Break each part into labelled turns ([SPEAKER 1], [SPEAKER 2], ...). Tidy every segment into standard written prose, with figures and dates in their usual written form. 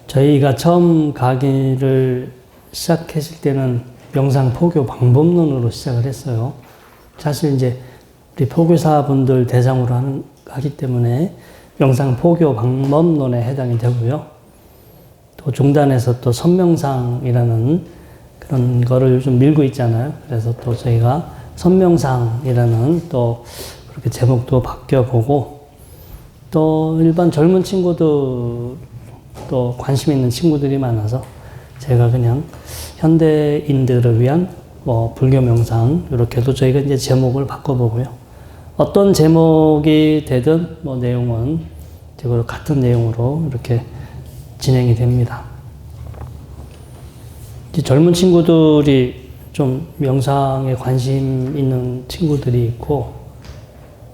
[SPEAKER 1] 저희가 처음 강의를 시작했을 때는 명상 포교 방법론으로 시작을 했어요. 사실 이제 우리 포교사분들 대상으로 하기 때문에 명상 포교 방법론에 해당이 되고요. 또 중단에서 또 선명상이라는 그런 거를 요즘 밀고 있잖아요. 그래서 또 저희가 선명상이라는 또 그렇게 제목도 바뀌어보고, 또 일반 젊은 친구들 또 관심 있는 친구들이 많아서 제가 그냥 현대인들을 위한 불교 명상 이렇게도 저희가 이제 제목을 바꿔보고요. 어떤 제목이 되든 내용은 이제 같은 내용으로 이렇게 진행이 됩니다. 이제 젊은 친구들이 좀 명상에 관심 있는 친구들이 있고,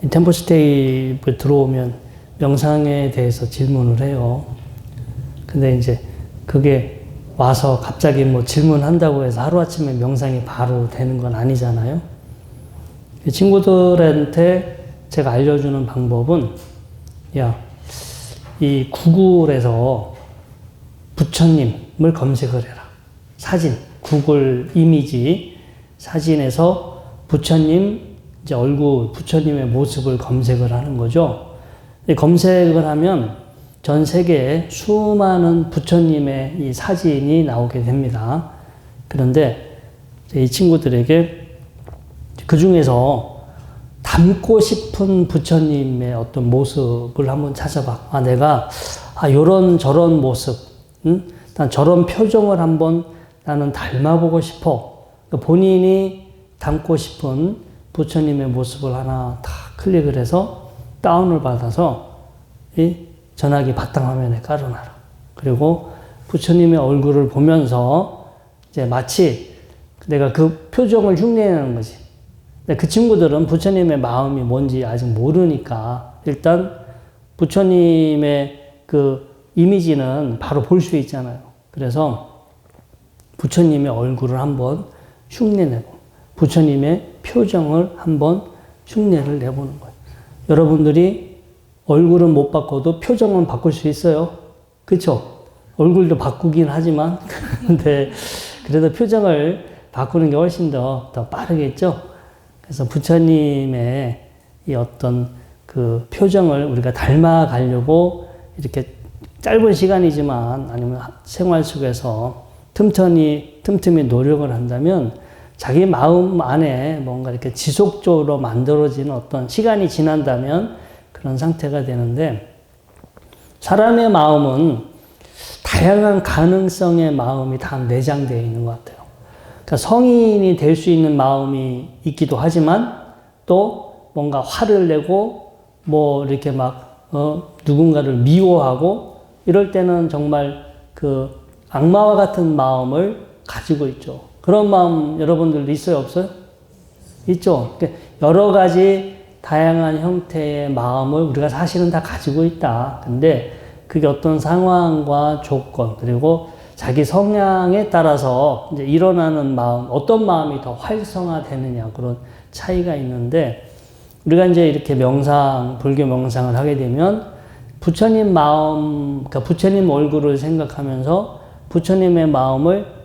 [SPEAKER 1] 템포스테이에 들어오면 명상에 대해서 질문을 해요. 근데 이제 그게 와서 갑자기 질문한다고 해서 하루아침에 명상이 바로 되는 건 아니잖아요. 친구들한테 제가 알려주는 방법은, 이 구글에서 부처님을 검색을 해라. 사진, 구글 이미지 사진에서 부처님 이제 얼굴, 부처님의 모습을 검색을 하는 거죠. 검색을 하면 전 세계에 수많은 부처님의 이 사진이 나오게 됩니다. 그런데 이 친구들에게 그 중에서 닮고 싶은 부처님의 어떤 모습을 한번 찾아봐. 내가 요런 저런 모습, 난 저런 표정을 한번 나는 닮아보고 싶어. 본인이 닮고 싶은 부처님의 모습을 하나 다 클릭을 해서 다운을 받아서 이 전화기 바탕화면에 깔아놔라. 그리고 부처님의 얼굴을 보면서 이제 마치 내가 그 표정을 흉내내는 거지. 근데 그 친구들은 부처님의 마음이 뭔지 아직 모르니까 일단 부처님의 그 이미지는 바로 볼 수 있잖아요. 그래서 부처님의 얼굴을 한번 흉내내고 부처님의 표정을 한번 흉내를 내보는 거예요. 여러분들이 얼굴은 못 바꿔도 표정은 바꿀 수 있어요. 그렇죠? 얼굴도 바꾸긴 하지만 근데 그래도 표정을 바꾸는 게 훨씬 더 빠르겠죠? 그래서 부처님의 이 어떤 그 표정을 우리가 닮아가려고 이렇게 짧은 시간이지만 아니면 생활 속에서 틈틈이 노력을 한다면 자기 마음 안에 뭔가 이렇게 지속적으로 만들어지는 어떤 시간이 지난다면 그런 상태가 되는데, 사람의 마음은 다양한 가능성의 마음이 다 내장되어 있는 것 같아요. 그러니까 성인이 될 수 있는 마음이 있기도 하지만 또 뭔가 화를 내고 이렇게 누군가를 미워하고 이럴 때는 정말 그 악마와 같은 마음을 가지고 있죠. 그런 마음 여러분들도 있어요, 없어요? 있죠. 여러 가지 다양한 형태의 마음을 우리가 사실은 다 가지고 있다. 근데 그게 어떤 상황과 조건, 그리고 자기 성향에 따라서 이제 일어나는 마음, 어떤 마음이 더 활성화되느냐, 그런 차이가 있는데, 우리가 이제 이렇게 불교 명상을 하게 되면 부처님 마음, 그러니까 부처님 얼굴을 생각하면서 부처님의 마음을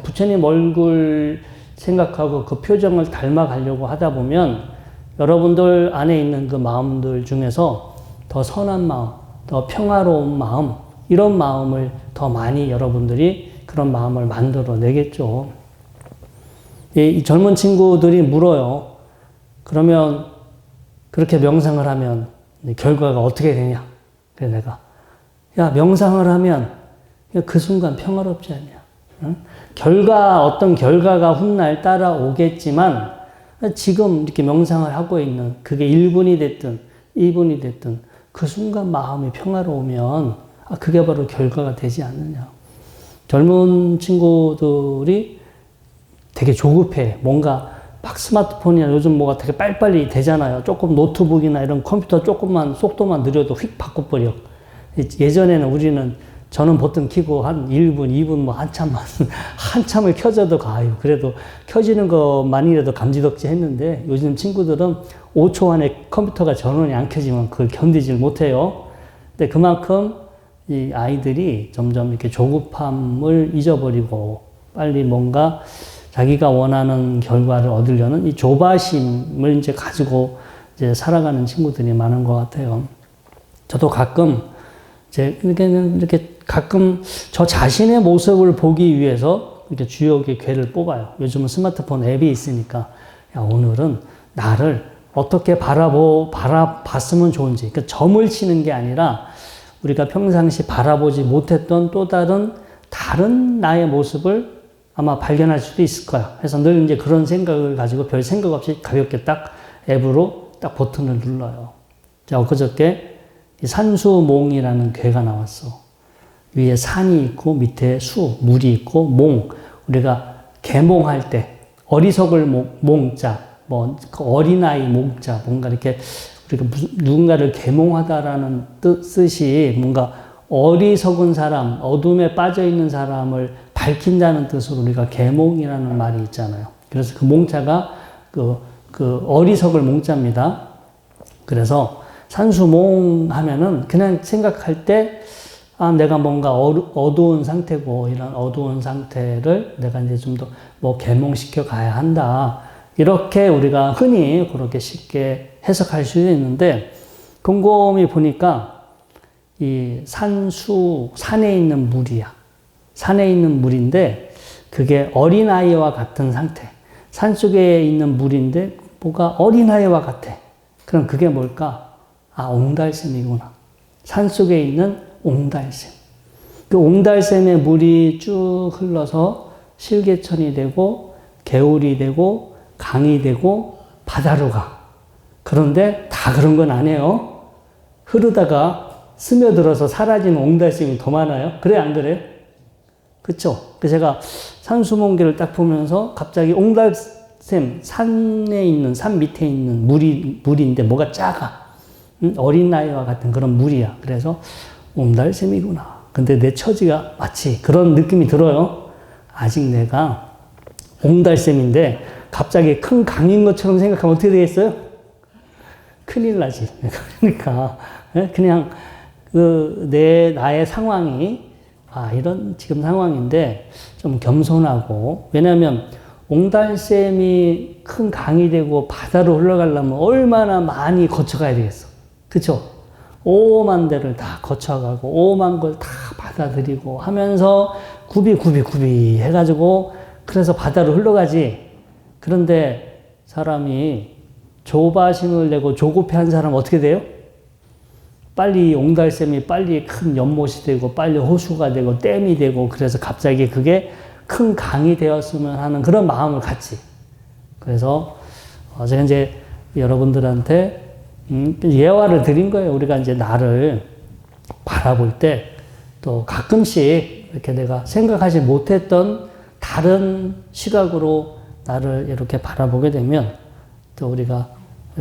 [SPEAKER 1] 부처님 얼굴 생각하고 그 표정을 닮아가려고 하다 보면 여러분들 안에 있는 그 마음들 중에서 더 선한 마음, 더 평화로운 마음, 이런 마음을 더 많이 여러분들이 그런 마음을 만들어내겠죠. 이 젊은 친구들이 물어요. 그러면 그렇게 명상을 하면 결과가 어떻게 되냐? 그래서 내가 명상을 하면 그 순간 평화롭지 않냐? 응? 어떤 결과가 훗날 따라오겠지만 지금 이렇게 명상을 하고 있는 그게 1분이 됐든 2분이 됐든 그 순간 마음이 평화로우면 그게 바로 결과가 되지 않느냐. 젊은 친구들이 되게 조급해. 뭔가 스마트폰이나 요즘 뭐가 되게 빨리빨리 되잖아요. 조금 노트북이나 이런 컴퓨터 조금만 속도만 느려도 휙 바꿔버려. 예전에는 저는 보통 켜고 한 1분, 2분 한참을 켜져도 가요. 그래도 켜지는 것만이라도 감지덕지 했는데 요즘 친구들은 5초 안에 컴퓨터가 전원이 안 켜지면 그걸 견디질 못해요. 근데 그만큼 이 아이들이 점점 이렇게 조급함을 잊어버리고 빨리 뭔가 자기가 원하는 결과를 얻으려는 이 조바심을 이제 가지고 이제 살아가는 친구들이 많은 것 같아요. 저도 가끔 이렇게 가끔 저 자신의 모습을 보기 위해서 이렇게 주역의 괴를 뽑아요. 요즘은 스마트폰 앱이 있으니까 야, 오늘은 나를 어떻게 바라봤으면 좋은지. 그러니까 점을 치는 게 아니라 우리가 평상시 바라보지 못했던 또 다른 나의 모습을 아마 발견할 수도 있을 거야. 그래서 늘 이제 그런 생각을 가지고 별 생각 없이 가볍게 딱 앱으로 딱 버튼을 눌러요. 자, 엊그저께 산수몽이라는 괴가 나왔어. 위에 산이 있고 밑에 물이 있고 우리가 계몽할 때 어리석을 몽자, 어린아이 몽자, 뭔가 이렇게 우리가 누군가를 계몽하다라는 뜻이 뭔가 어리석은 사람, 어둠에 빠져있는 사람을 밝힌다는 뜻으로 우리가 계몽이라는 말이 있잖아요. 그래서 그 몽자가 그 어리석을 몽자입니다. 그래서 산수몽 하면은 그냥 생각할 때 내가 뭔가 어두운 상태고 이런 어두운 상태를 내가 이제 좀 더 계몽시켜 가야 한다. 이렇게 우리가 흔히 그렇게 쉽게 해석할 수 있는데 곰곰이 보니까 이 산에 있는 물이야. 산에 있는 물인데 그게 어린아이와 같은 상태. 산속에 있는 물인데 뭐가 어린아이와 같아. 그럼 그게 뭘까? 옹달샘이구나. 산속에 있는 옹달샘. 그 옹달샘의 물이 쭉 흘러서 실개천이 되고 개울이 되고 강이 되고 바다로 가. 그런데 다 그런 건 아니에요. 흐르다가 스며들어서 사라지는 옹달샘이 더 많아요. 그래 안 그래요? 그쵸? 그래서 제가 산수몽계를 딱 보면서 갑자기 옹달샘, 산 밑에 있는 물인데 뭐가 작아. 어린아이와 같은 그런 물이야. 그래서 옹달샘이구나. 근데 내 처지가 마치 그런 느낌이 들어요. 아직 내가 옹달샘인데 갑자기 큰 강인 것처럼 생각하면 어떻게 되겠어요? 큰일 나지. 그러니까 그냥 나의 상황이 이런 지금 상황인데 좀 겸손하고, 왜냐하면 옹달샘이 큰 강이 되고 바다로 흘러가려면 얼마나 많이 거쳐가야 되겠어. 그쵸? 오만 데를 다 거쳐가고 오만 걸 다 받아들이고 하면서 구비 해가지고 그래서 바다로 흘러가지. 그런데 사람이 조바심을 내고 조급해한 사람은 어떻게 돼요? 빨리 옹달샘이 빨리 큰 연못이 되고 빨리 호수가 되고 댐이 되고 그래서 갑자기 그게 큰 강이 되었으면 하는 그런 마음을 갖지. 그래서 제가 이제 여러분들한테 예화를 드린 거예요. 우리가 이제 나를 바라볼 때 또 가끔씩 이렇게 내가 생각하지 못했던 다른 시각으로 나를 이렇게 바라보게 되면 또 우리가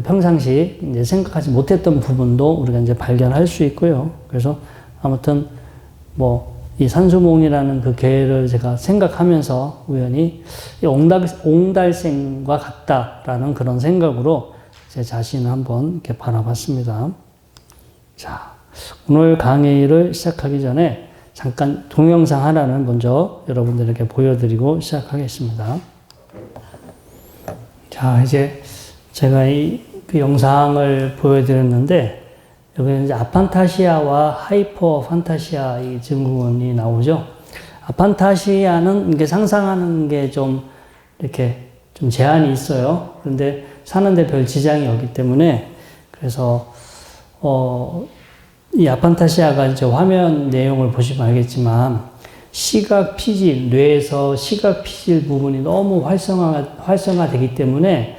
[SPEAKER 1] 평상시 이제 생각하지 못했던 부분도 우리가 이제 발견할 수 있고요. 그래서 아무튼 이 산수몽이라는 그 괴를 제가 생각하면서 우연히 옹달샘과 같다라는 그런 생각으로 제 자신을 한번 이렇게 바라봤습니다. 자, 오늘 강의를 시작하기 전에 잠깐 동영상 하나를 먼저 여러분들에게 보여드리고 시작하겠습니다. 자, 이제 제가 그 영상을 보여드렸는데, 여기는 이제 아판타시아와 하이퍼판타시아 이 증후군이 나오죠. 아판타시아는 이게 상상하는 게 좀 이렇게 좀 제한이 있어요. 그런데 사는데 별 지장이 없기 때문에, 그래서, 이 아판타시아가 이제 화면 내용을 보시면 알겠지만, 시각 피질, 뇌에서 시각 피질 부분이 너무 활성화되기 때문에,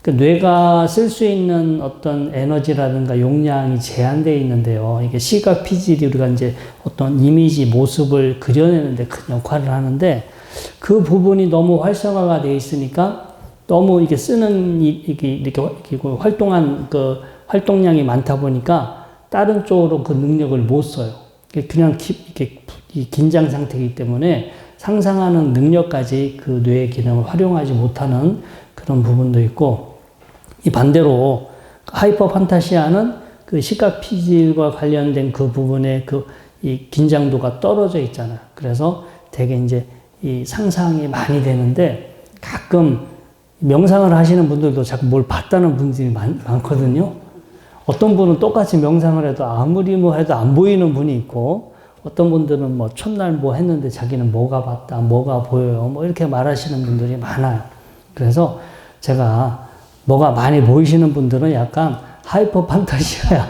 [SPEAKER 1] 그 뇌가 쓸 수 있는 어떤 에너지라든가 용량이 제한되어 있는데요. 이게 시각 피질이 우리가 이제 어떤 이미지, 모습을 그려내는데 큰 역할을 하는데, 그 부분이 너무 활성화가 되어 있으니까 너무 이게 이렇게 활동한 그 활동량이 많다 보니까 다른 쪽으로 그 능력을 못 써요. 그냥 이렇게 긴장 상태이기 때문에 상상하는 능력까지 그 뇌의 기능을 활용하지 못하는 그런 부분도 있고, 이 반대로 하이퍼판타시아는 그 시각 피질과 관련된 그 부분에 그 이 긴장도가 떨어져 있잖아요. 그래서 되게 이제 이 상상이 많이 되는데 가끔 명상을 하시는 분들도 자꾸 뭘 봤다는 분들이 많거든요. 어떤 분은 똑같이 명상을 해도 아무리 뭐 해도 안 보이는 분이 있고 어떤 분들은 뭐 첫날 뭐 했는데 자기는 뭐가 봤다, 뭐가 보여요. 뭐 이렇게 말하시는 분들이 많아요. 그래서 제가 뭐가 많이 보이시는 분들은 약간 하이퍼 판타지야.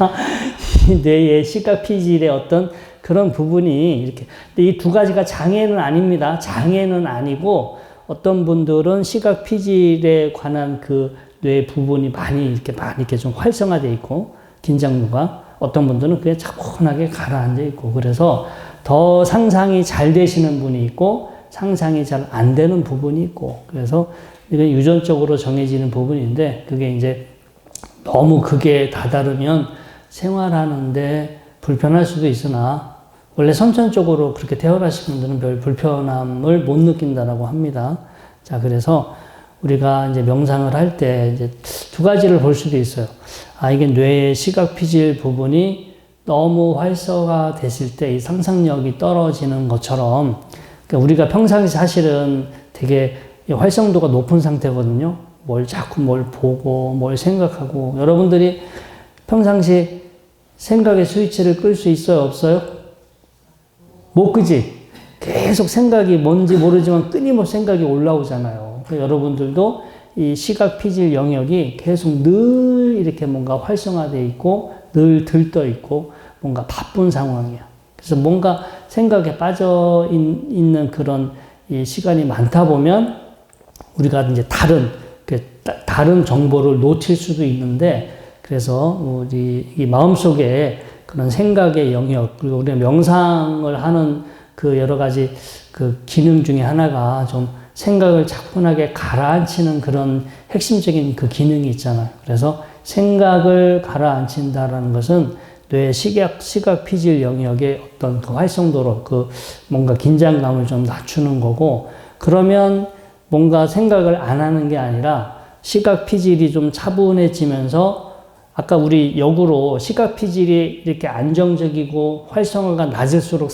[SPEAKER 1] 뇌의 시각 피질의 어떤 그런 부분이 이렇게. 근데 이 두 가지가 장애는 아닙니다. 장애는 아니고 어떤 분들은 시각 피질에 관한 그 뇌 부분이 많이 이렇게 좀 활성화되어 있고 긴장도가 어떤 분들은 그게 차분하게 가라앉아 있고 그래서 더 상상이 잘 되시는 분이 있고 상상이 잘 안 되는 부분이 있고 그래서 이게 유전적으로 정해지는 부분인데 그게 이제 너무 그게 다다르면 생활하는데 불편할 수도 있으나 원래 선천적으로 그렇게 태어나신 분들은 별 불편함을 못 느낀다라고 합니다. 자, 그래서 우리가 이제 명상을 할 때 이제 두 가지를 볼 수도 있어요. 아, 이게 뇌의 시각 피질 부분이 너무 활성화 됐을 때 이 상상력이 떨어지는 것처럼 그러니까 우리가 평상시 사실은 되게 활성도가 높은 상태거든요. 자꾸 뭘 보고 뭘 생각하고 여러분들이 평상시 생각의 스위치를 끌 수 있어요? 없어요? 못 끄지? 계속 생각이 뭔지 모르지만 끊임없이 생각이 올라오잖아요. 여러분들도 이 시각 피질 영역이 계속 늘 이렇게 뭔가 활성화되어 있고 늘 들떠 있고 뭔가 바쁜 상황이야. 그래서 뭔가 생각에 빠져 있는 그런 이 시간이 많다 보면 우리가 이제 다른 정보를 놓칠 수도 있는데 그래서 우리 이 마음속에 그런 생각의 영역 그리고 우리가 명상을 하는 그 여러 가지 그 기능 중에 하나가 좀 생각을 차분하게 가라앉히는 그런 핵심적인 그 기능이 있잖아요. 그래서 생각을 가라앉힌다라는 것은 뇌의 시각 피질 영역의 어떤 그 활성도로 그 뭔가 긴장감을 좀 낮추는 거고 그러면 뭔가 생각을 안 하는 게 아니라 시각 피질이 좀 차분해지면서 아까 우리 역으로 시각 피질이 이렇게 안정적이고 활성화가 낮을수록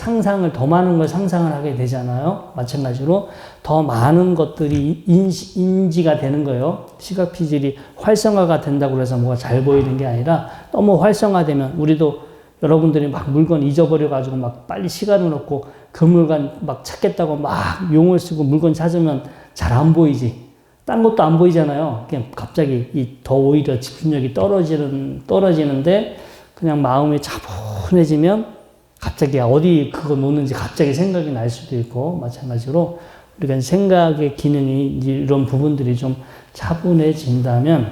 [SPEAKER 1] 더 많은 걸 상상을 하게 되잖아요. 마찬가지로 더 많은 것들이 인지가 되는 거예요. 시각 피질이 활성화가 된다고 해서 뭐가 잘 보이는 게 아니라 너무 활성화되면 우리도 여러분들이 막 물건 잊어버려가지고 막 빨리 시간을 얻고 그 물건 막 찾겠다고 막 용을 쓰고 물건 찾으면 잘 안 보이지. 딴 것도 안 보이잖아요. 그냥 갑자기 더 오히려 집중력이 떨어지는데 그냥 마음이 차분해지면 갑자기 어디 그거 놓는지 갑자기 생각이 날 수도 있고 마찬가지로 우리가 생각의 기능이 이런 부분들이 좀 차분해진다면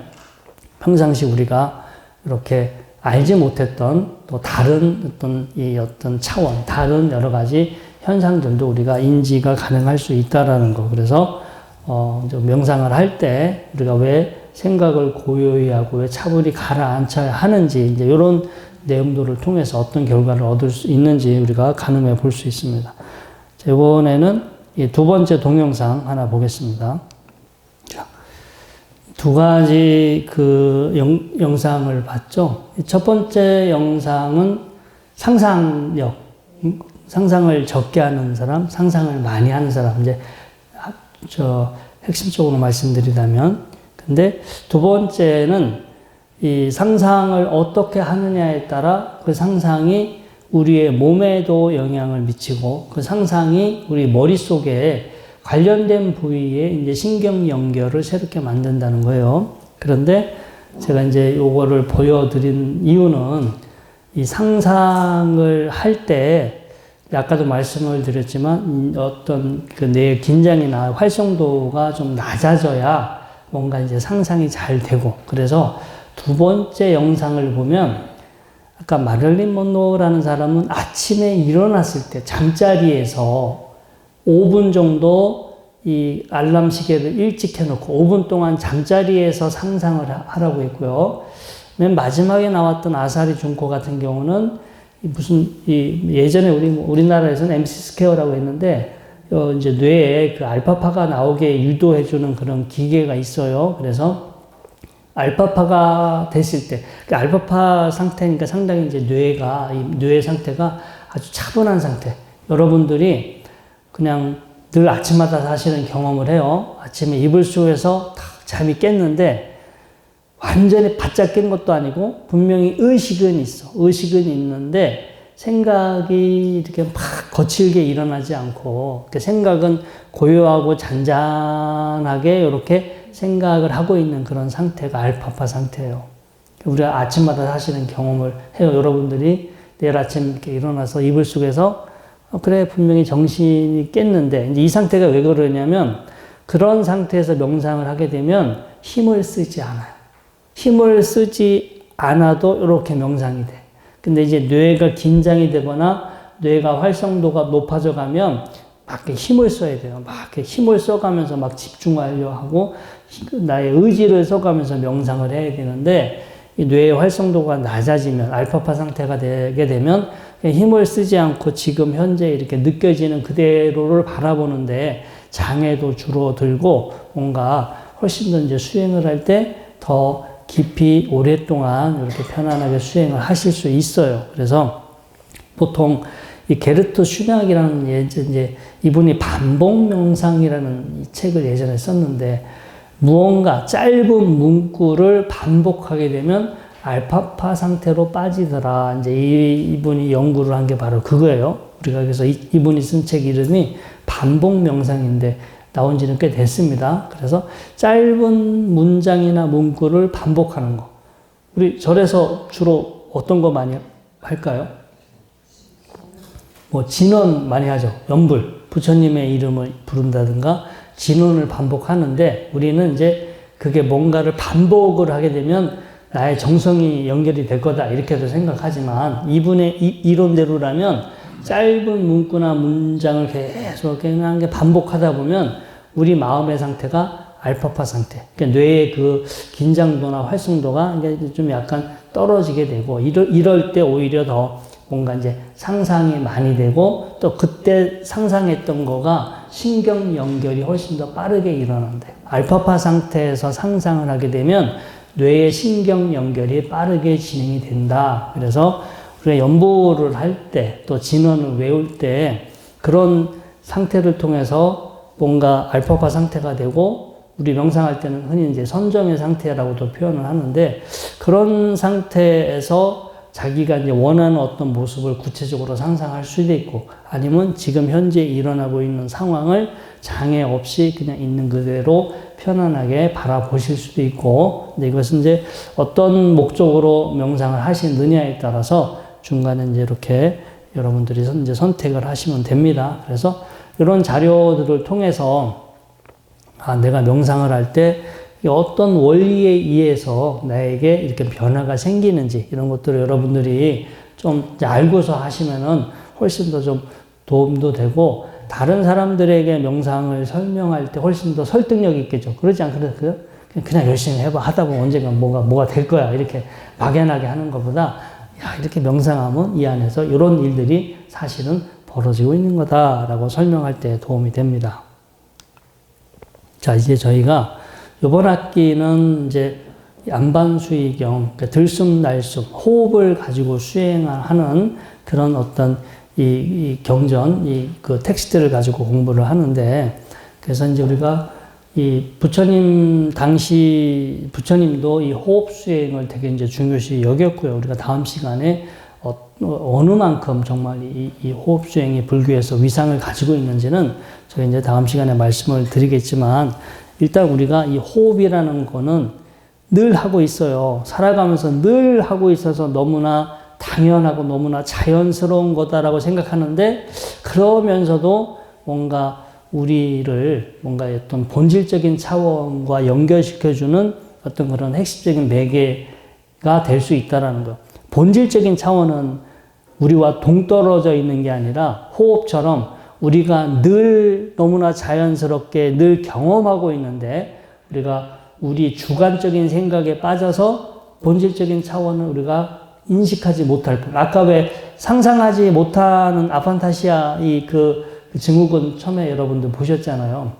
[SPEAKER 1] 평상시 우리가 이렇게 알지 못했던 또 다른 어떤 차원, 다른 여러 가지 현상들도 우리가 인지가 가능할 수 있다라는 거. 그래서 명상을 할 때 우리가 왜 생각을 고요히 하고 왜 차분히 가라앉혀야 하는지 이제 이런 내용들을 통해서 어떤 결과를 얻을 수 있는지 우리가 가늠해 볼 수 있습니다. 자, 이번에는 두 번째 동영상 하나 보겠습니다. 자, 두 가지 그 영상을 봤죠. 첫 번째 영상은 상상력, 상상을 적게 하는 사람, 상상을 많이 하는 사람 이제 핵심적으로 말씀드리자면 근데 두 번째는 이 상상을 어떻게 하느냐에 따라 그 상상이 우리의 몸에도 영향을 미치고 그 상상이 우리 머릿속에 관련된 부위에 이제 신경 연결을 새롭게 만든다는 거예요. 그런데 제가 이제 요거를 보여드린 이유는 이 상상을 할 때 아까도 말씀을 드렸지만 어떤 그 뇌의 긴장이나 활성도가 좀 낮아져야 뭔가 이제 상상이 잘 되고 그래서 두 번째 영상을 보면 아까 마릴린 먼로라는 사람은 아침에 일어났을 때 잠자리에서 5분 정도 이 알람 시계를 일찍 해놓고 5분 동안 잠자리에서 상상을 하라고 했고요. 맨 마지막에 나왔던 아사리 준코 같은 경우는 예전에 우리나라에서는 MC 스퀘어라고 했는데, 이제 뇌에 그 알파파가 나오게 유도해주는 그런 기계가 있어요. 그래서 알파파가 됐을 때, 그 알파파 상태니까 상당히 이제 이 뇌의 상태가 아주 차분한 상태. 여러분들이 그냥 늘 아침마다 사실은 경험을 해요. 아침에 이불 속에서 딱 잠이 깼는데 완전히 바짝 깬 것도 아니고 분명히 의식은 있어. 의식은 있는데 생각이 이렇게 막 거칠게 일어나지 않고 생각은 고요하고 잔잔하게 이렇게 생각을 하고 있는 그런 상태가 알파파 상태예요. 우리가 아침마다 사실은 경험을 해요. 여러분들이 내일 아침 이렇게 일어나서 이불 속에서 그래 분명히 정신이 깼는데 이제 이 상태가 왜 그러냐면 그런 상태에서 명상을 하게 되면 힘을 쓰지 않아요. 힘을 쓰지 않아도 이렇게 명상이 돼. 근데 이제 뇌가 긴장이 되거나 뇌가 활성도가 높아져 가면 막 이렇게 힘을 써야 돼요. 막 이렇게 힘을 써가면서 막 집중하려 하고 나의 의지를 써가면서 명상을 해야 되는데 이 뇌의 활성도가 낮아지면 알파파 상태가 되게 되면 힘을 쓰지 않고 지금 현재 이렇게 느껴지는 그대로를 바라보는데 장애도 줄어들고 뭔가 훨씬 더 이제 수행을 할 때 더 깊이 오랫동안 이렇게 편안하게 수행을 하실 수 있어요. 그래서 보통 이 게르트 슈낙이라는 이제 이분이 반복 명상이라는 이 책을 예전에 썼는데 무언가 짧은 문구를 반복하게 되면 알파파 상태로 빠지더라. 이제 이분이 연구를 한 게 바로 그거예요. 우리가 그래서 이분이 쓴 책 이름이 반복 명상인데 나온 지는 꽤 됐습니다. 그래서 짧은 문장이나 문구를 반복하는 거. 우리 절에서 주로 어떤 거 많이 할까요? 뭐 진원 많이 하죠. 연불, 부처님의 이름을 부른다든가 진원을 반복하는데 우리는 이제 그게 뭔가를 반복을 하게 되면 나의 정성이 연결이 될 거다 이렇게도 생각하지만 이분의 이론대로라면 짧은 문구나 문장을 계속 그냥 반복하다 보면 우리 마음의 상태가 알파파 상태, 그러니까 뇌의 그 긴장도나 활성도가 이제 좀 약간 떨어지게 되고 이럴 때 오히려 더 뭔가 이제 상상이 많이 되고 또 그때 상상했던 거가 신경 연결이 훨씬 더 빠르게 일어난대. 알파파 상태에서 상상을 하게 되면 뇌의 신경 연결이 빠르게 진행이 된다. 그래서 우리가 연보를 할 때 또 진원을 외울 때 그런 상태를 통해서 뭔가 알파파 상태가 되고 우리 명상할 때는 흔히 이제 선정의 상태라고도 표현을 하는데 그런 상태에서 자기가 이제 원하는 어떤 모습을 구체적으로 상상할 수도 있고 아니면 지금 현재 일어나고 있는 상황을 장애 없이 그냥 있는 그대로 편안하게 바라보실 수도 있고 근데 이것은 이제 어떤 목적으로 명상을 하시느냐에 따라서 중간에 이제 이렇게 여러분들이 이제 선택을 하시면 됩니다. 그래서 이런 자료들을 통해서 내가 명상을 할 때 어떤 원리에 의해서 나에게 이렇게 변화가 생기는지 이런 것들을 여러분들이 좀 알고서 하시면은 훨씬 더 좀 도움도 되고 다른 사람들에게 명상을 설명할 때 훨씬 더 설득력이 있겠죠. 그러지 않겠어요? 그냥 열심히 해봐. 하다 보면 언젠가 뭐가 될 거야. 이렇게 막연하게 하는 것보다 야, 이렇게 명상하면 이 안에서 이런 일들이 사실은 벌어지고 있는 거다라고 설명할 때 도움이 됩니다. 자, 이제 저희가 이번 학기는 이제 안반수의경, 그러니까 들숨 날숨, 호흡을 가지고 수행하는 그런 어떤 이 경전, 그 텍스트를 가지고 공부를 하는데, 그래서 이제 우리가 이 부처님도 이 호흡 수행을 되게 이제 중요시 여겼고요. 우리가 다음 시간에 어느 만큼 정말 이 호흡 수행이 불교에서 위상을 가지고 있는지는 저희 이제 다음 시간에 말씀을 드리겠지만, 일단 우리가 이 호흡이라는 거는 늘 하고 있어요. 살아가면서 늘 하고 있어서 너무나 당연하고 너무나 자연스러운 거다라고 생각하는데, 그러면서도 뭔가 우리를 뭔가 어떤 본질적인 차원과 연결시켜주는 어떤 그런 핵심적인 매개가 될 수 있다라는 거. 본질적인 차원은 우리와 동떨어져 있는 게 아니라 호흡처럼 우리가 늘 너무나 자연스럽게 늘 경험하고 있는데 우리가 우리 주관적인 생각에 빠져서 본질적인 차원을 우리가 인식하지 못할 뿐. 아까 왜 상상하지 못하는 아판타시아 그 증후군 처음에 여러분들 보셨잖아요.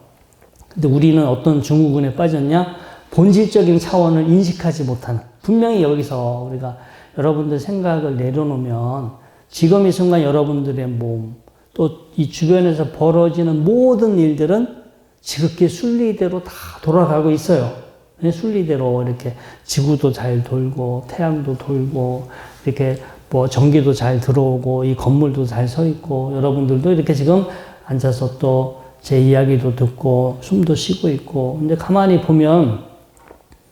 [SPEAKER 1] 근데 우리는 어떤 증후군에 빠졌냐? 본질적인 차원을 인식하지 못하는, 분명히 여기서 우리가 여러분들 생각을 내려놓으면 지금 이 순간 여러분들의 몸, 또 이 주변에서 벌어지는 모든 일들은 지극히 순리대로 다 돌아가고 있어요. 순리대로 이렇게 지구도 잘 돌고 태양도 돌고 이렇게 뭐 전기도 잘 들어오고 이 건물도 잘 서 있고 여러분들도 이렇게 지금 앉아서 또 제 이야기도 듣고 숨도 쉬고 있고, 근데 가만히 보면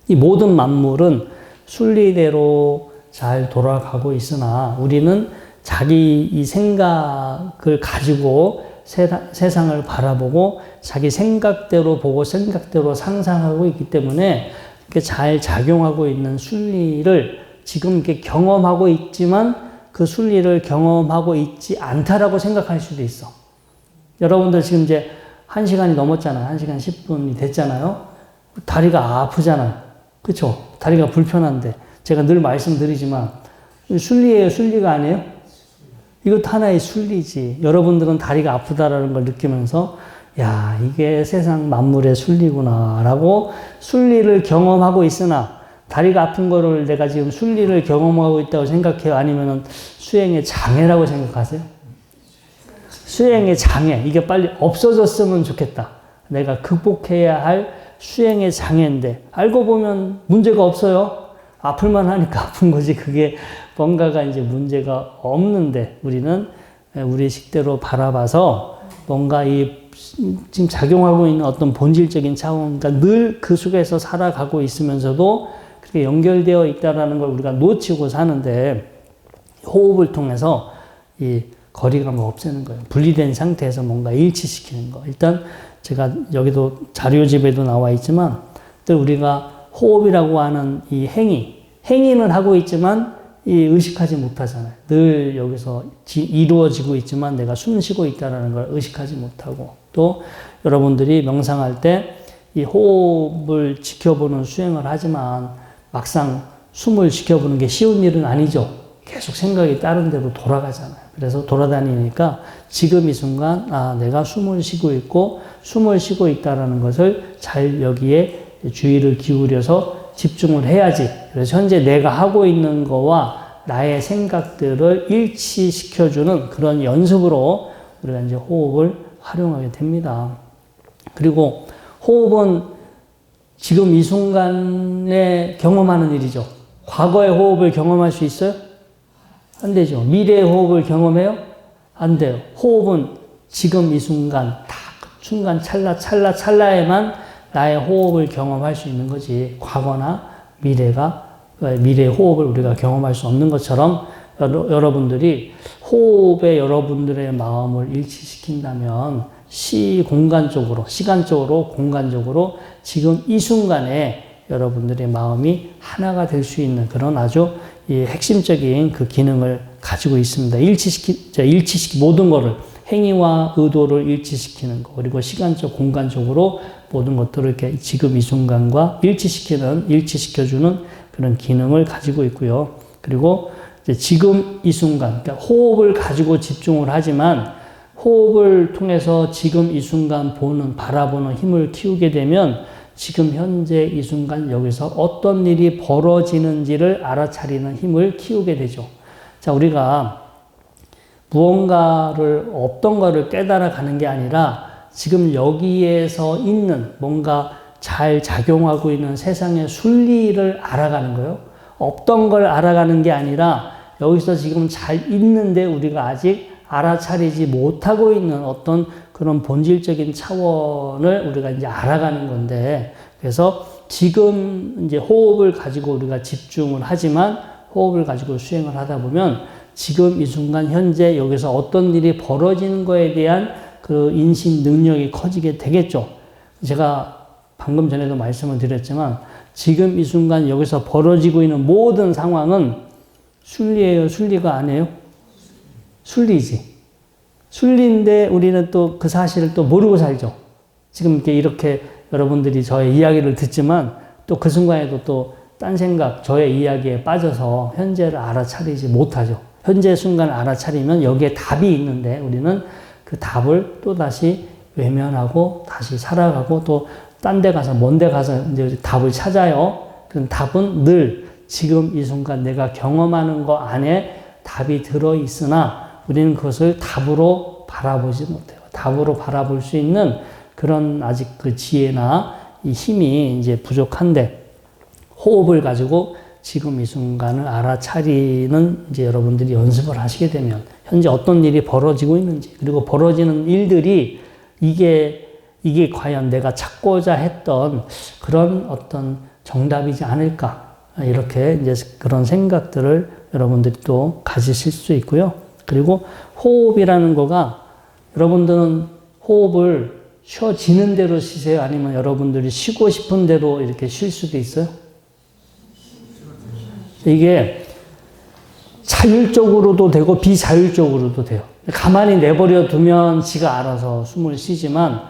[SPEAKER 1] 이 모든 만물은 순리대로 잘 돌아가고 있으나 우리는 자기 이 생각을 가지고 세상을 바라보고 자기 생각대로 보고 생각대로 상상하고 있기 때문에 이렇게 잘 작용하고 있는 순리를 지금 이렇게 경험하고 있지만 그 순리를 경험하고 있지 않다라고 생각할 수도 있어. 여러분들 지금 이제 1시간이 넘었잖아요. 1시간 10분이 됐잖아요. 다리가 아프잖아요. 그렇죠? 다리가 불편한데 제가 늘 말씀드리지만 순리예요, 순리가 아니에요? 이것도 하나의 순리지. 여러분들은 다리가 아프다라는 걸 느끼면서 야, 이게 세상 만물의 순리구나 라고 순리를 경험하고 있으나 다리가 아픈 거를 내가 지금 순리를 경험하고 있다고 생각해요? 아니면 수행의 장애라고 생각하세요? 수행의 장애. 이게 빨리 없어졌으면 좋겠다. 내가 극복해야 할 수행의 장애인데 알고 보면 문제가 없어요. 아플만 하니까 아픈 거지. 그게 뭔가가 이제 문제가 없는데 우리는 우리 식대로 바라봐서 뭔가 이 지금 작용하고 있는 어떤 본질적인 차원, 그러니까 늘 그 속에서 살아가고 있으면서도 그렇게 연결되어 있다라는 걸 우리가 놓치고 사는데 호흡을 통해서 이 거리감을 없애는 거예요. 분리된 상태에서 뭔가 일치시키는 거. 일단 제가 여기도 자료집에도 나와 있지만 늘 우리가 호흡이라고 하는 이 행위는 하고 있지만 이 의식하지 못하잖아요. 늘 여기서 이루어지고 있지만 내가 숨 쉬고 있다는 걸 의식하지 못하고, 또 여러분들이 명상할 때 이 호흡을 지켜보는 수행을 하지만 막상 숨을 지켜보는 게 쉬운 일은 아니죠. 계속 생각이 다른 데로 돌아가잖아요. 그래서 돌아다니니까 지금 이 순간 내가 숨을 쉬고 있고 숨을 쉬고 있다는 것을 잘 여기에 주의를 기울여서 집중을 해야지. 그래서 현재 내가 하고 있는 거와 나의 생각들을 일치시켜주는 그런 연습으로 우리가 이제 호흡을 활용하게 됩니다. 그리고 호흡은 지금 이 순간에 경험하는 일이죠. 과거의 호흡을 경험할 수 있어요? 안 되죠. 미래의 호흡을 경험해요? 안 돼요. 호흡은 지금 이 순간, 딱 순간 찰나에만 나의 호흡을 경험할 수 있는 거지. 과거나 미래의 호흡을 우리가 경험할 수 없는 것처럼 여러분들이 호흡에 여러분들의 마음을 일치시킨다면 시간적으로, 공간적으로 지금 이 순간에 여러분들의 마음이 하나가 될 수 있는 그런 아주 핵심적인 그 기능을 가지고 있습니다. 모든 거를, 행위와 의도를 일치시키는 거, 그리고 시간적, 공간적으로 모든 것들을 이렇게 지금 이 순간과 일치시켜주는 그런 기능을 가지고 있고요. 그리고 이제 지금 이 순간, 그러니까 호흡을 가지고 집중을 하지만 호흡을 통해서 지금 이 순간 바라보는 힘을 키우게 되면 지금 현재 이 순간 여기서 어떤 일이 벌어지는지를 알아차리는 힘을 키우게 되죠. 자, 우리가 무언가를, 없던 거를 깨달아 가는 게 아니라 지금 여기에서 있는 뭔가 잘 작용하고 있는 세상의 순리를 알아가는 거예요. 없던 걸 알아가는 게 아니라 여기서 지금 잘 있는데 우리가 아직 알아차리지 못하고 있는 어떤 그런 본질적인 차원을 우리가 이제 알아가는 건데, 그래서 지금 이제 호흡을 가지고 우리가 집중을 하지만 호흡을 가지고 수행을 하다 보면 지금 이 순간 현재 여기서 어떤 일이 벌어지는 거에 대한 그 인식 능력이 커지게 되겠죠. 제가 방금 전에도 말씀을 드렸지만 지금 이 순간 여기서 벌어지고 있는 모든 상황은 순리예요, 순리가 아니에요? 순리지. 순리인데 우리는 또 그 사실을 또 모르고 살죠. 지금 이렇게 여러분들이 저의 이야기를 듣지만 또 그 순간에도 또 딴 생각, 저의 이야기에 빠져서 현재를 알아차리지 못하죠. 현재 순간을 알아차리면 여기에 답이 있는데 우리는 그 답을 또 다시 외면하고 다시 살아가고 또 딴 데 가서, 먼 데 가서 이제 답을 찾아요. 그럼 답은 늘 지금 이 순간 내가 경험하는 거 안에 답이 들어있으나 우리는 그것을 답으로 바라보지 못해요. 답으로 바라볼 수 있는 그런 아직 그 지혜나 이 힘이 이제 부족한데, 호흡을 가지고 지금 이 순간을 알아차리는 이제 여러분들이 연습을 하시게 되면 현재 어떤 일이 벌어지고 있는지, 그리고 벌어지는 일들이 이게 과연 내가 찾고자 했던 그런 어떤 정답이지 않을까, 이렇게 이제 그런 생각들을 여러분들이 또 가지실 수 있고요. 그리고 호흡이라는 거가, 여러분들은 호흡을 쉬어지는 대로 쉬세요? 아니면 여러분들이 쉬고 싶은 대로 이렇게 쉴 수도 있어요? 이게 자율적으로도 되고 비자율적으로도 돼요. 가만히 내버려 두면 지가 알아서 숨을 쉬지만,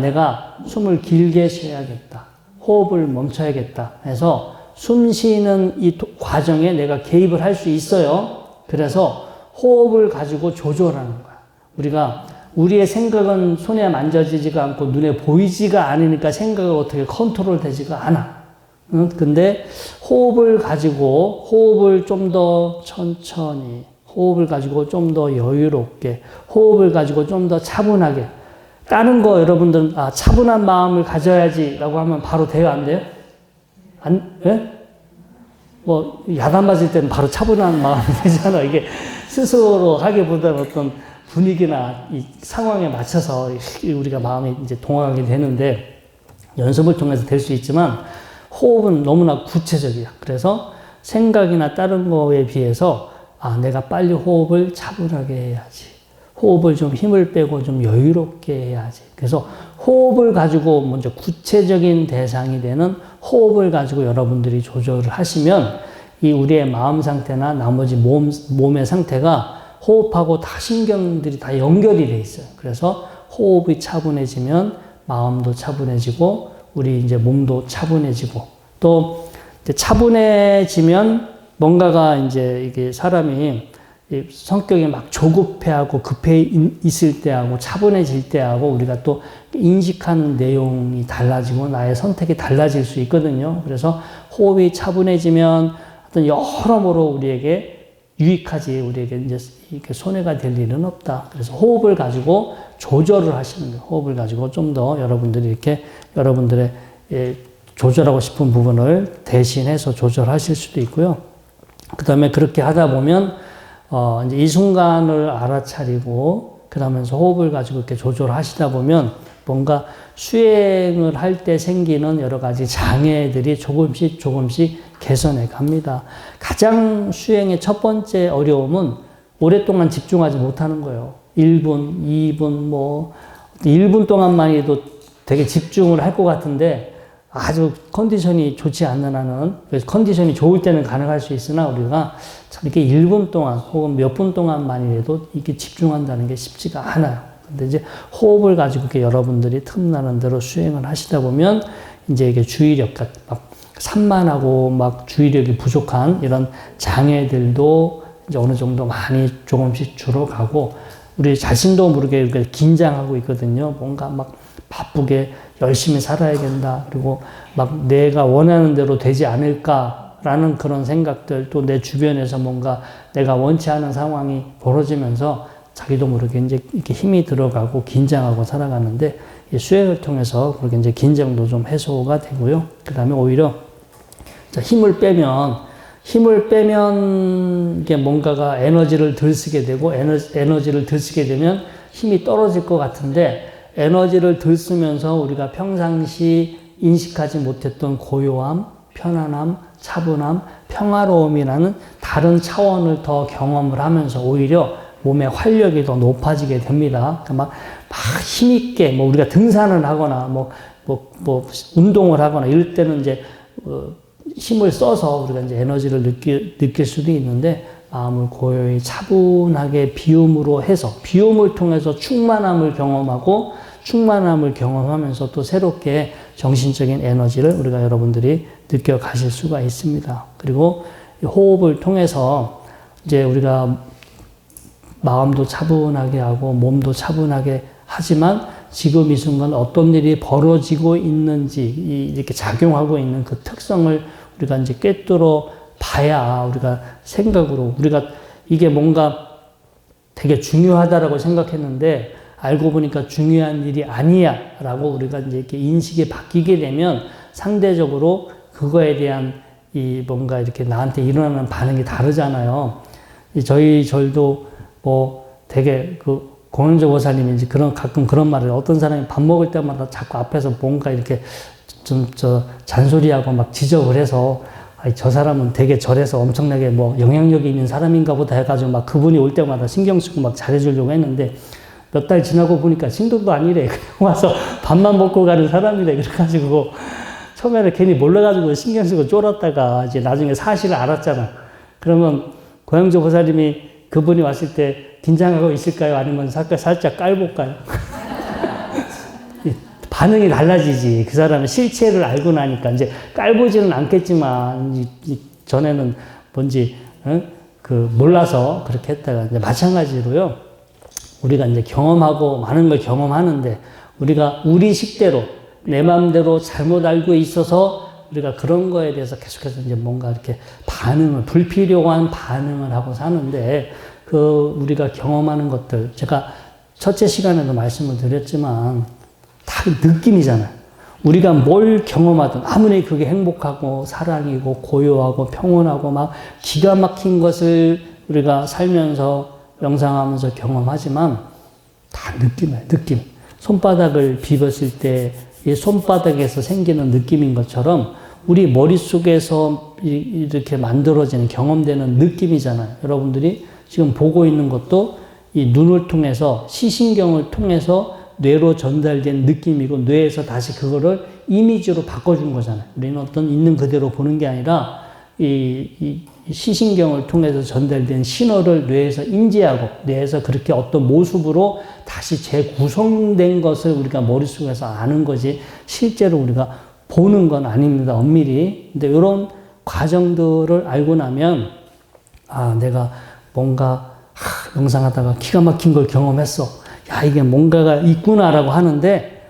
[SPEAKER 1] 내가 숨을 길게 쉬어야겠다, 호흡을 멈춰야겠다 해서 숨 쉬는 이 과정에 내가 개입을 할 수 있어요. 그래서 호흡을 가지고 조절하는 거야. 우리의 생각은 손에 만져지지가 않고 눈에 보이지가 않으니까 생각을 어떻게 컨트롤 되지가 않아. 근데 호흡을 가지고, 호흡을 좀 더 천천히, 호흡을 가지고 좀 더 여유롭게, 호흡을 가지고 좀 더 차분하게. 다른 거 여러분들은 차분한 마음을 가져야지라고 하면 바로 돼요, 안 돼요? 예? 뭐 야단 맞을 때는 바로 차분한 마음이 되잖아. 이게 스스로 하기보다는 어떤 분위기나 이 상황에 맞춰서 우리가 마음이 이제 동하게 되는데, 연습을 통해서 될 수 있지만 호흡은 너무나 구체적이야. 그래서 생각이나 다른 거에 비해서 내가 빨리 호흡을 차분하게 해야지, 호흡을 좀 힘을 빼고 좀 여유롭게 해야지. 그래서 호흡을 가지고 먼저 구체적인 대상이 되는 호흡을 가지고 여러분들이 조절을 하시면 이 우리의 마음 상태나 나머지 몸의 상태가 호흡하고 다 신경들이 다 연결이 돼 있어요. 그래서 호흡이 차분해지면 마음도 차분해지고 우리 이제 몸도 차분해지고, 또 이제 차분해지면 뭔가가 이제 이게 사람이 성격이 막 조급해하고 급해 있을 때하고 차분해질 때하고 우리가 또 인식하는 내용이 달라지고 나의 선택이 달라질 수 있거든요. 그래서 호흡이 차분해지면 어떤 여러모로 우리에게 유익하지, 우리에게 이제 이렇게 손해가 될 일은 없다. 그래서 호흡을 가지고 조절을 하시는 거예요. 호흡을 가지고 좀 더 여러분들이 이렇게 여러분들의 조절하고 싶은 부분을 대신해서 조절하실 수도 있고요. 그 다음에 그렇게 하다 보면 이제 이 순간을 알아차리고 그러면서 호흡을 가지고 이렇게 조절하시다 보면 뭔가 수행을 할 때 생기는 여러 가지 장애들이 조금씩 개선해 갑니다. 가장 수행의 첫 번째 어려움은 오랫동안 집중하지 못하는 거예요. 1분, 2분, 1분 동안만해도 되게 집중을 할 것 같은데 아주 컨디션이 좋지 않는 한은, 컨디션이 좋을 때는 가능할 수 있으나 우리가 참 이렇게 1분 동안 혹은 몇 분 동안만이라도 이렇게 집중한다는 게 쉽지가 않아요. 근데 이제 호흡을 가지고 이렇게 여러분들이 틈나는 대로 수행을 하시다 보면 이제 이게 주의력, 막 산만하고 막 주의력이 부족한 이런 장애들도 이제 어느 정도 많이 조금씩 줄어가고, 우리 자신도 모르게 이렇게 긴장하고 있거든요. 뭔가 막 바쁘게 열심히 살아야 된다. 그리고 막 내가 원하는 대로 되지 않을까라는 그런 생각들, 또 내 주변에서 뭔가 내가 원치 않은 상황이 벌어지면서 자기도 모르게 이제 이렇게 힘이 들어가고 긴장하고 살아가는데, 이 수행을 통해서 그렇게 이제 긴장도 좀 해소가 되고요. 그 다음에 오히려 힘을 빼면 이게 뭔가가 에너지를 덜 쓰게 되고, 에너지를 덜 쓰게 되면 힘이 떨어질 것 같은데, 에너지를 덜 쓰면서 우리가 평상시 인식하지 못했던 고요함, 편안함, 차분함, 평화로움이라는 다른 차원을 더 경험을 하면서 오히려 몸의 활력이 더 높아지게 됩니다. 그러니까 막 힘있게, 우리가 등산을 하거나, 운동을 하거나 이럴 때는 이제, 힘을 써서 우리가 이제 에너지를 느낄 수도 있는데, 마음을 고요히 차분하게 비움으로 해서, 비움을 통해서 충만함을 경험하면서 또 새롭게 정신적인 에너지를 우리가 여러분들이 느껴가실 수가 있습니다. 그리고 호흡을 통해서 이제 우리가 마음도 차분하게 하고 몸도 차분하게 하지만 지금 이 순간 어떤 일이 벌어지고 있는지 이렇게 작용하고 있는 그 특성을 우리가 이제 꿰뚫어 봐야 우리가 생각으로 우리가 이게 뭔가 되게 중요하다라고 생각했는데 알고 보니까 중요한 일이 아니야 라고 우리가 이제 이렇게 인식이 바뀌게 되면 상대적으로 그거에 대한 이 뭔가 이렇게 나한테 일어나는 반응이 다르잖아요. 저희 절도 뭐 되게 그 공영조 보살님이 이제 가끔 그런 말을 어떤 사람이 밥 먹을 때마다 자꾸 앞에서 뭔가 이렇게 좀 잔소리하고 막 지적을 해서 아니, 저 사람은 되게 절에서 엄청나게 뭐 영향력이 있는 사람인가 보다 해가지고 막 그분이 올 때마다 신경 쓰고 막 잘해주려고 했는데 몇 달 지나고 보니까 신도도 아니래. 그냥 와서 밥만 먹고 가는 사람이래. 그래가지고 처음에는 괜히 몰라가지고 신경 쓰고 쫄았다가 이제 나중에 사실을 알았잖아. 그러면 고영조 보살님이 그분이 왔을 때 긴장하고 있을까요? 아니면 살짝 깔볼까요? 반응이 달라지지. 그 사람의 실체를 알고 나니까 이제 깔보지는 않겠지만 전에는 뭔지 몰라서 그렇게 했다가 이제 마찬가지로요. 우리가 이제 경험하고 많은 걸 경험하는데 우리가 우리 식대로 내 마음대로 잘못 알고 있어서 우리가 그런 거에 대해서 계속해서 이제 뭔가 이렇게 불필요한 반응을 하고 사는데 우리가 경험하는 것들 제가 첫째 시간에도 말씀을 드렸지만 다 느낌이잖아요. 우리가 뭘 경험하든 아무리 그게 행복하고 사랑이고 고요하고 평온하고 막 기가 막힌 것을 우리가 살면서 명상하면서 경험하지만 다 느낌이에요. 느낌. 손바닥을 비볐을 때 이 손바닥에서 생기는 느낌인 것처럼 우리 머릿속에서 이렇게 만들어지는 경험되는 느낌이잖아요. 여러분들이 지금 보고 있는 것도 이 눈을 통해서 시신경을 통해서 뇌로 전달된 느낌이고 뇌에서 다시 그거를 이미지로 바꿔준 거잖아요. 우리는 어떤 있는 그대로 보는 게 아니라 이 시신경을 통해서 전달된 신호를 뇌에서 인지하고 뇌에서 그렇게 어떤 모습으로 다시 재구성된 것을 우리가 머릿속에서 아는 거지 실제로 우리가 보는 건 아닙니다. 엄밀히. 근데 이런 과정들을 알고 나면 내가 뭔가 명상하다가 기가 막힌 걸 경험했어. 야, 이게 뭔가가 있구나라고 하는데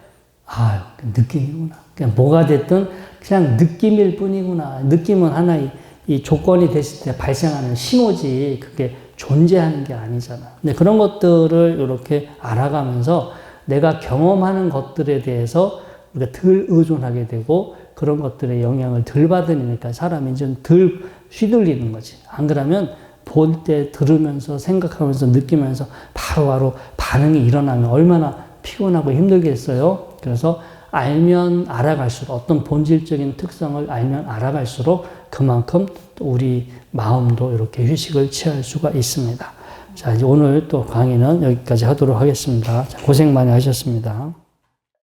[SPEAKER 1] 느낌이구나. 그냥 뭐가 됐든 그냥 느낌일 뿐이구나. 느낌은 하나의 이 조건이 됐을 때 발생하는 신호지 그게 존재하는 게 아니잖아. 근데 그런 것들을 이렇게 알아가면서 내가 경험하는 것들에 대해서 우리가 덜 의존하게 되고 그런 것들의 영향을 덜 받으니까 사람이 좀 덜 휘둘리는 거지. 안 그러면 볼 때 들으면서 생각하면서 느끼면서 바로바로 반응이 일어나면 얼마나 피곤하고 힘들겠어요. 그래서 알면 알아갈수록 어떤 본질적인 특성을 알면 알아갈수록 그만큼 또 우리 마음도 이렇게 휴식을 취할 수가 있습니다. 자, 이제 오늘 또 강의는 여기까지 하도록 하겠습니다. 자, 고생 많이 하셨습니다.